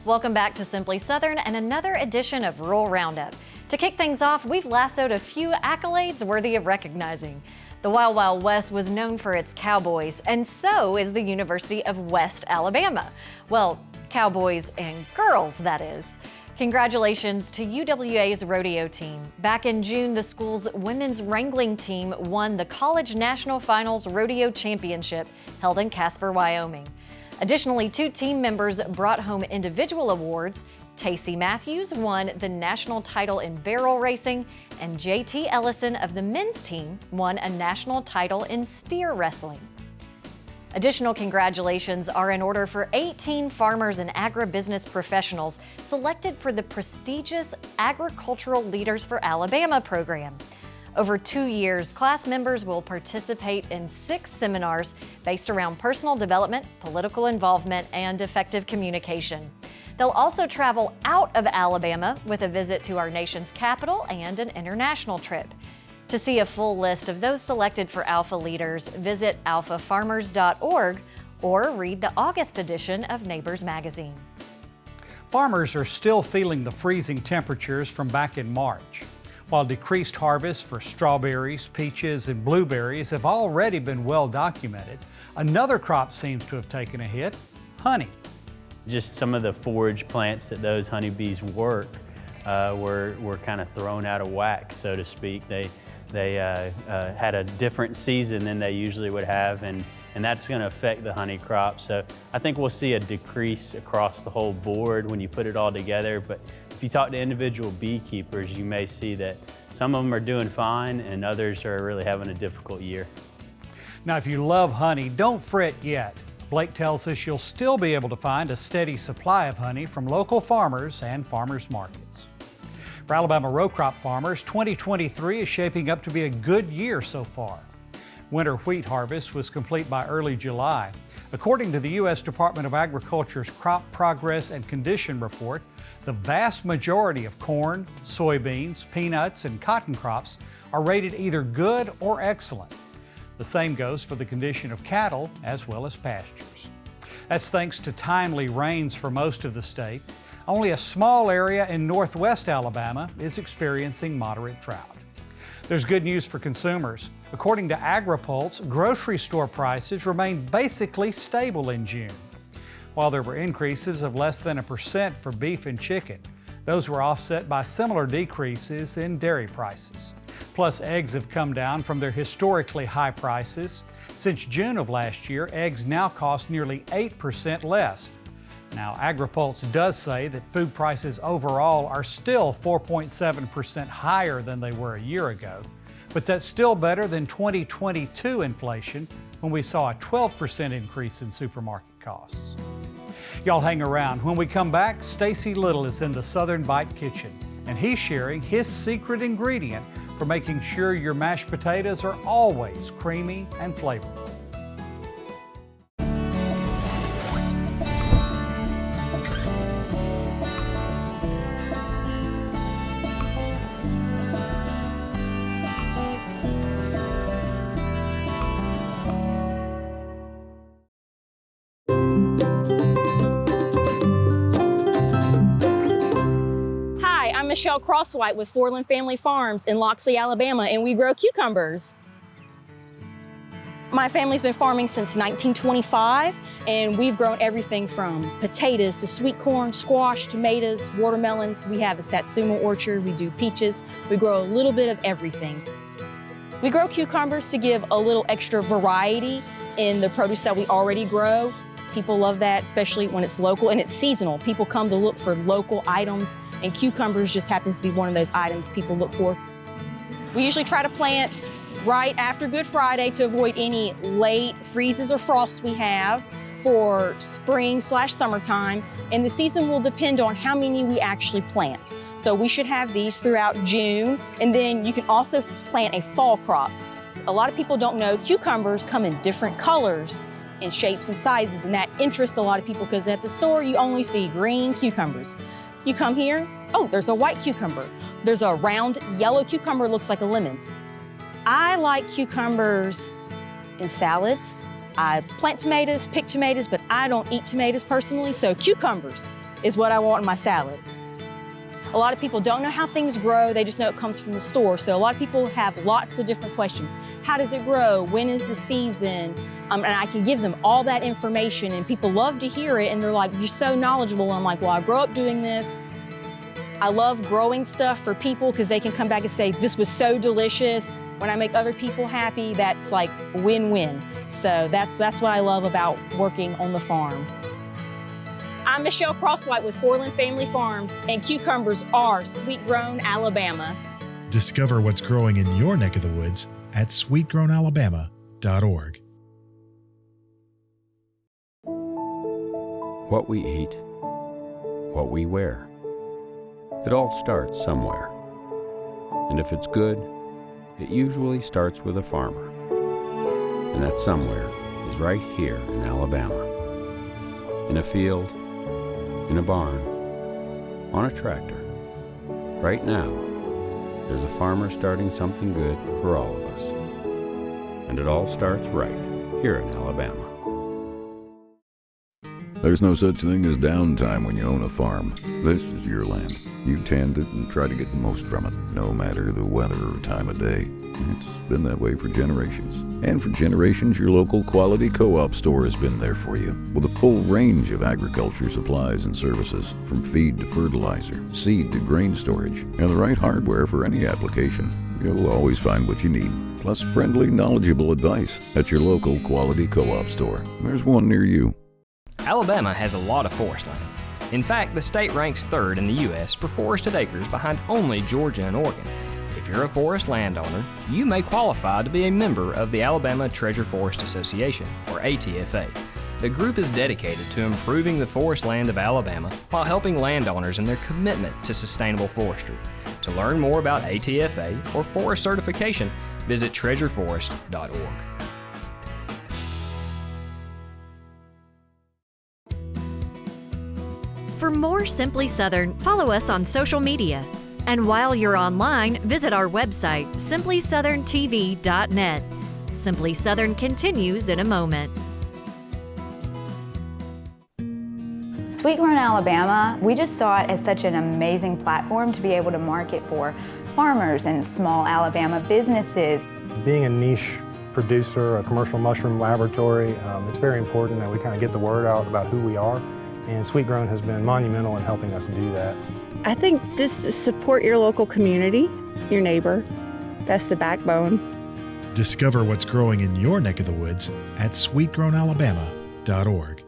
Welcome back to Simply Southern and another edition of Rural Roundup. To kick things off, we've lassoed a few accolades worthy of recognizing. The Wild Wild West was known for its cowboys, and so is the University of West Alabama. Well, cowboys and girls, that is. Congratulations to UWA's rodeo team. Back in June, the school's women's wrangling team won the College National Finals Rodeo Championship held in Casper, Wyoming. Additionally, 2 team members brought home individual awards. Tacey Matthews won the national title in barrel racing, and JT Ellison of the men's team won a national title in steer wrestling. Additional congratulations are in order for 18 farmers and agribusiness professionals selected for the prestigious Agricultural Leaders for Alabama program. Over 2 years, class members will participate in 6 seminars based around personal development, political involvement, and effective communication. They'll also travel out of Alabama with a visit to our nation's capital and an international trip. To see a full list of those selected for A.L.F.A leaders, visit alphafarmers.org or read the August edition of Neighbors Magazine. Farmers are still feeling the freezing temperatures from back in March. While decreased harvests for strawberries, peaches, and blueberries have already been well documented, another crop seems to have taken a hit: honey. Just some of the forage plants that those honeybees work were kind of thrown out of whack, so to speak. They had a different season than they usually would have, and that's going to affect the honey crop. So I think we'll see a decrease across the whole board when you put it all together. But if you talk to individual beekeepers, you may see that some of them are doing fine and others are really having a difficult year. Now, if you love honey, don't fret yet. Blake tells us you'll still be able to find a steady supply of honey from local farmers and farmers markets. For Alabama row crop farmers, 2023 is shaping up to be a good year so far. Winter wheat harvest was complete by early July. According to the U.S. Department of Agriculture's Crop Progress and Condition Report, the vast majority of corn, soybeans, peanuts, and cotton crops are rated either good or excellent. The same goes for the condition of cattle as well as pastures. That's thanks to timely rains for most of the state. Only a small area in northwest Alabama is experiencing moderate drought. There's good news for consumers. According to AgriPulse, grocery store prices remained basically stable in June. While there were increases of less than 1% for beef and chicken, those were offset by similar decreases in dairy prices. Plus, eggs have come down from their historically high prices. Since June of last year, eggs now cost nearly 8% less. Now, AgriPulse does say that food prices overall are still 4.7% higher than they were a year ago, but that's still better than 2022 inflation, when we saw a 12% increase in supermarket costs. Y'all hang around. When we come back, Stacy Little is in the Southern Bite Kitchen, and he's sharing his secret ingredient for making sure your mashed potatoes are always creamy and flavorful. Michelle Crosswhite with Forland Family Farms in Loxley, Alabama, and we grow cucumbers. My family's been farming since 1925, and we've grown everything from potatoes to sweet corn, squash, tomatoes, watermelons. We have a satsuma orchard, we do peaches. We grow a little bit of everything. We grow cucumbers to give a little extra variety in the produce that we already grow. People love that, especially when it's local and it's seasonal. People come to look for local items, and cucumbers just happens to be one of those items people look for. We usually try to plant right after Good Friday to avoid any late freezes or frosts we have for spring/summertime, and the season will depend on how many we actually plant. So we should have these throughout June, and then you can also plant a fall crop. A lot of people don't know cucumbers come in different colors and shapes and sizes, and that interests a lot of people because at the store you only see green cucumbers. You come here, oh, there's a white cucumber. There's a round yellow cucumber, looks like a lemon. I like cucumbers in salads. I plant tomatoes, pick tomatoes, but I don't eat tomatoes personally, so cucumbers. is what I want in my salad. A lot of people don't know how things grow, they just know it comes from the store. So a lot of people have lots of different questions. How does it grow? When is the season? And I can give them all that information, and people love to hear it, and they're like, you're so knowledgeable. And I'm like, well, I grew up doing this. I love growing stuff for people because they can come back and say, this was so delicious. When I make other people happy, that's like win-win. So that's what I love about working on the farm. I'm Michelle Crosswhite with Forland Family Farms, and cucumbers are sweet-grown Alabama. Discover what's growing in your neck of the woods at sweetgrownalabama.org. What we eat, what we wear. It all starts somewhere. And if it's good, it usually starts with a farmer. And that somewhere is right here in Alabama. In a field, in a barn, on a tractor. Right now, there's a farmer starting something good for all of us. And it all starts right here in Alabama. There's no such thing as downtime when you own a farm. This is your land. You tend it and try to get the most from it, no matter the weather or time of day. It's been that way for generations. And for generations, your local quality co-op store has been there for you, with a full range of agriculture supplies and services, from feed to fertilizer, seed to grain storage, and the right hardware for any application. You'll always find what you need, plus friendly, knowledgeable advice at your local quality co-op store. There's one near you. Alabama has a lot of forest land. In fact, the state ranks third in the U.S. for forested acres behind only Georgia and Oregon. If you're a forest landowner, you may qualify to be a member of the Alabama Treasure Forest Association, or ATFA. The group is dedicated to improving the forest land of Alabama while helping landowners in their commitment to sustainable forestry. To learn more about ATFA or forest certification, visit treasureforest.org. For more Simply Southern, follow us on social media. And while you're online, visit our website, simplysouthern.tv.net. Simply Southern continues in a moment. Sweet-grown Alabama, we just saw it as such an amazing platform to be able to market for farmers and small Alabama businesses. Being a niche producer, a commercial mushroom laboratory, it's very important that we kind of get the word out about who we are. And Sweet Grown has been monumental in helping us do that. I think just support your local community, your neighbor. That's the backbone. Discover what's growing in your neck of the woods at sweetgrownalabama.org.